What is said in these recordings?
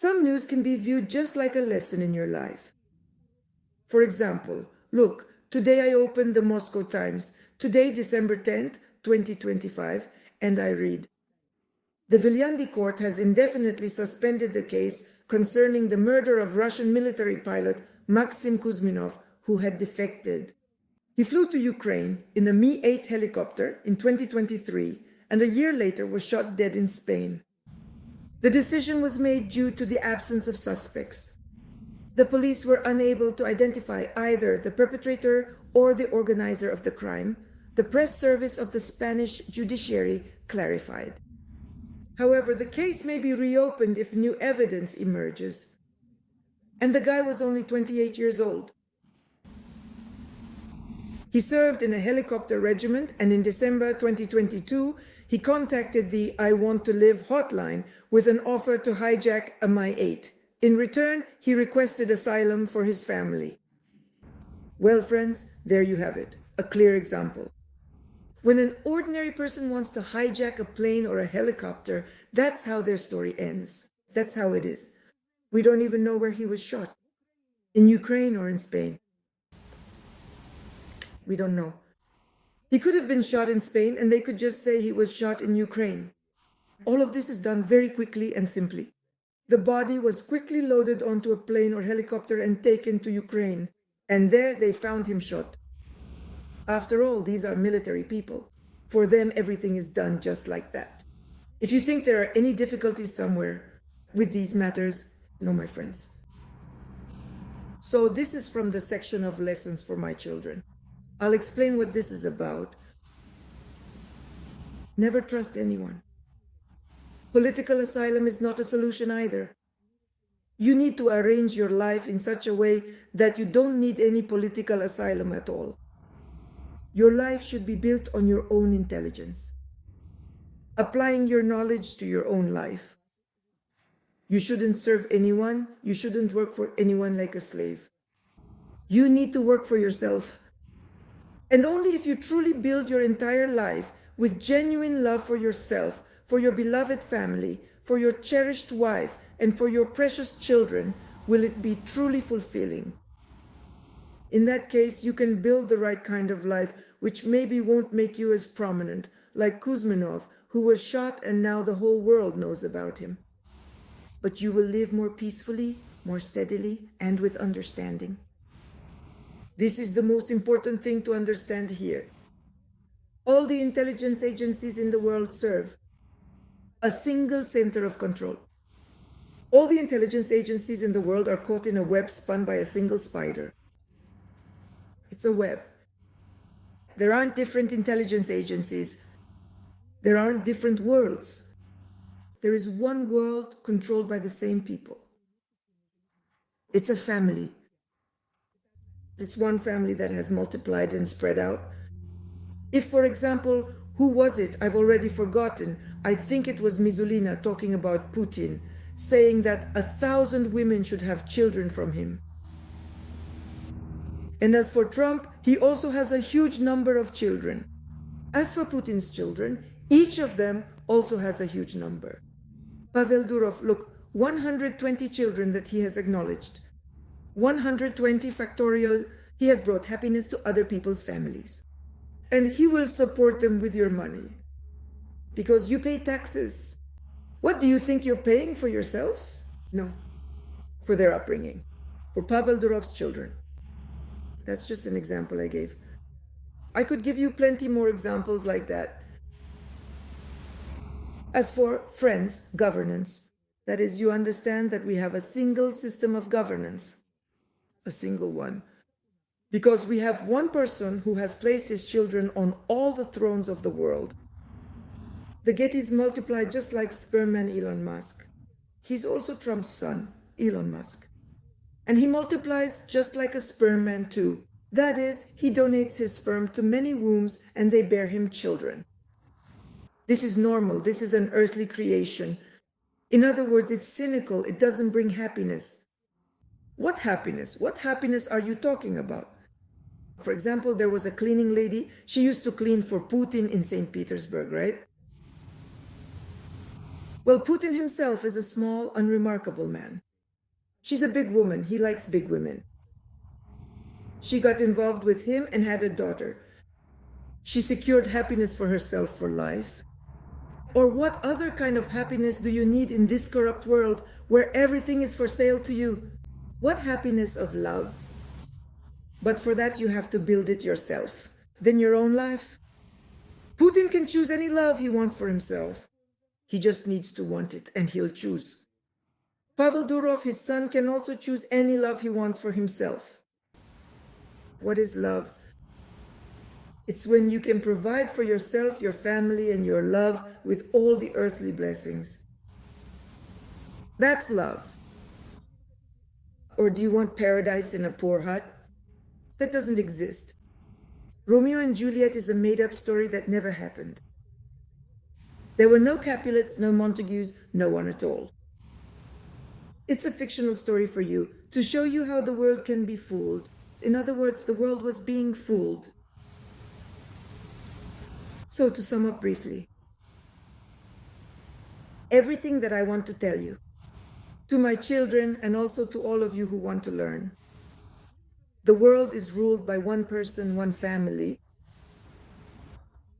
Some news can be viewed just like a lesson in your life. For example, look, today I opened the Moscow Times, today December 10th, 2025, and I read, the Viljandi court has indefinitely suspended the case concerning the murder of Russian military pilot Maxim Kuzminov, who had defected. He flew to Ukraine in a Mi-8 helicopter in 2023 and a year later was shot dead in Spain. The decision was made due to the absence of suspects. The police were unable to identify either the perpetrator or the organizer of the crime, the press service of the Spanish judiciary clarified. However, the case may be reopened if new evidence emerges. And the guy was only 28 years old. He served in a helicopter regiment, and in December 2022, he contacted the I Want to Live hotline with an offer to hijack a Mi-8. In return, he requested asylum for his family. Well, friends, there you have it, a clear example. When an ordinary person wants to hijack a plane or a helicopter, that's how their story ends. That's how it is. We don't even know where he was shot, in Ukraine or in Spain. We don't know. He could have been shot in Spain and they could just say he was shot in Ukraine. All of this is done very quickly and simply. The body was quickly loaded onto a plane or helicopter and taken to Ukraine, and there they found him shot. After all, these are military people. For them, everything is done just like that. If you think there are any difficulties somewhere with these matters, no, my friends. So this is from the section of lessons for my children. I'll explain what this is about. Never trust anyone. Political asylum is not a solution either. You need to arrange your life in such a way that you don't need any political asylum at all. Your life should be built on your own intelligence, applying your knowledge to your own life. You shouldn't serve anyone. You shouldn't work for anyone like a slave. You need to work for yourself. And only if you truly build your entire life with genuine love for yourself, for your beloved family, for your cherished wife, and for your precious children, will it be truly fulfilling. In that case, you can build the right kind of life, which maybe won't make you as prominent, like Kuzminov, who was shot and now the whole world knows about him. But you will live more peacefully, more steadily, and with understanding. This is the most important thing to understand here. All the intelligence agencies in the world serve a single center of control. All the intelligence agencies in the world are caught in a web spun by a single spider. It's a web. There aren't different intelligence agencies. There aren't different worlds. There is one world controlled by the same people. It's a family. It's one family that has multiplied and spread out. If, for example, who was it? I've already forgotten. I think it was Mizulina talking about Putin, saying that 1,000 women should have children from him. And as for Trump, he also has a huge number of children. As for Putin's children, each of them also has a huge number. Pavel Durov, look, 120 children that he has acknowledged. 120 factorial, he has brought happiness to other people's families. And he will support them with your money. Because you pay taxes. What do you think you're paying for yourselves? No, for their upbringing, for Pavel Durov's children. That's just an example I gave. I could give you plenty more examples like that. As for friends, governance, that is, you understand that we have a single system of governance, a single one, because we have one person who has placed his children on all the thrones of the world. The Gettys multiply just like sperm man Elon Musk. He's also Trump's son, Elon Musk. And he multiplies just like a sperm man too. That is, he donates his sperm to many wombs and they bear him children. This is normal. This is an earthly creation. In other words, it's cynical. It doesn't bring happiness. What happiness? What happiness are you talking about? For example, there was a cleaning lady. She used to clean for Putin in St. Petersburg, right? Well, Putin himself is a small, unremarkable man. She's a big woman. He likes big women. She got involved with him and had a daughter. She secured happiness for herself for life. Or what other kind of happiness do you need in this corrupt world where everything is for sale to you? What happiness of love? But for that you have to build it yourself. Then your own life. Putin can choose any love he wants for himself. He just needs to want it, and he'll choose. Pavel Durov, his son, can also choose any love he wants for himself. What is love? It's when you can provide for yourself, your family, and your love with all the earthly blessings. That's love. Or do you want paradise in a poor hut? That doesn't exist. Romeo and Juliet is a made-up story that never happened. There were no Capulets, no Montagues, no one at all. It's a fictional story for you, to show you how the world can be fooled. In other words, the world was being fooled. So to sum up briefly, everything that I want to tell you, to my children and also to all of you who want to learn, the world is ruled by one person, one family,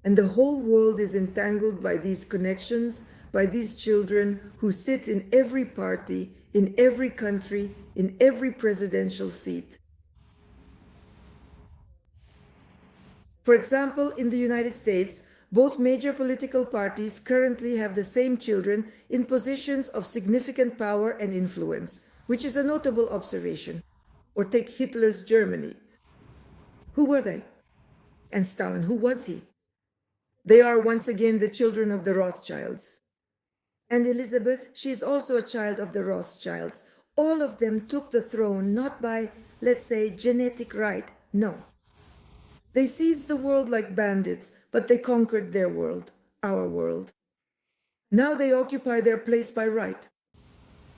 and the whole world is entangled by these connections, by these children who sit in every party, in every country, in every presidential seat. For example, in the United States, both major political parties currently have the same children in positions of significant power and influence, which is a notable observation. Or take Hitler's Germany. Who were they? And Stalin, who was he? They are once again the children of the Rothschilds. And Elizabeth, she is also a child of the Rothschilds. All of them took the throne not by, let's say, genetic right. No. They seized the world like bandits, but they conquered their world, our world. Now they occupy their place by right.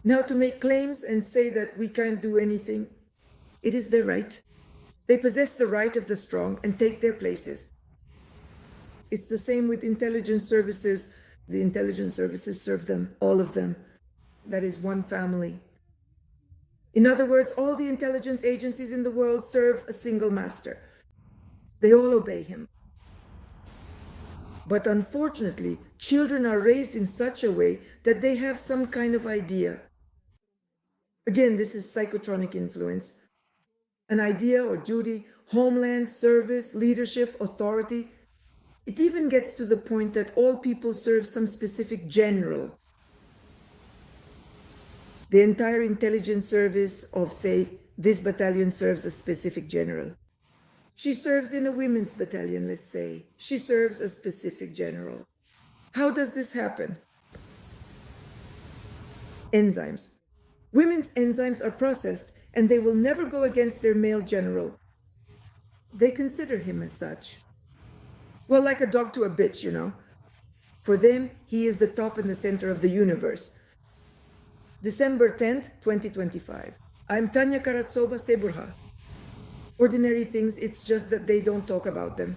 Now to make claims and say that we can't do anything, it is their right. They possess the right of the strong and take their places. It's the same with intelligence services. The intelligence services serve them, all of them. That is one family. In other words, all the intelligence agencies in the world serve a single master. They all obey him. But unfortunately, children are raised in such a way that they have some kind of idea. Again, this is psychotronic influence. An idea or duty, homeland, service, leadership, authority. It even gets to the point that all people serve some specific general. The entire intelligence service of, say, this battalion serves a specific general. She serves in a women's battalion, let's say. She serves a specific general. How does this happen? Enzymes. Women's enzymes are processed and they will never go against their male general. They consider him as such. Well, like a dog to a bitch, you know. For them, he is the top and the center of the universe. December 10th, 2025. I'm Tanya Karatsova Seburha. Ordinary things, it's just that they don't talk about them.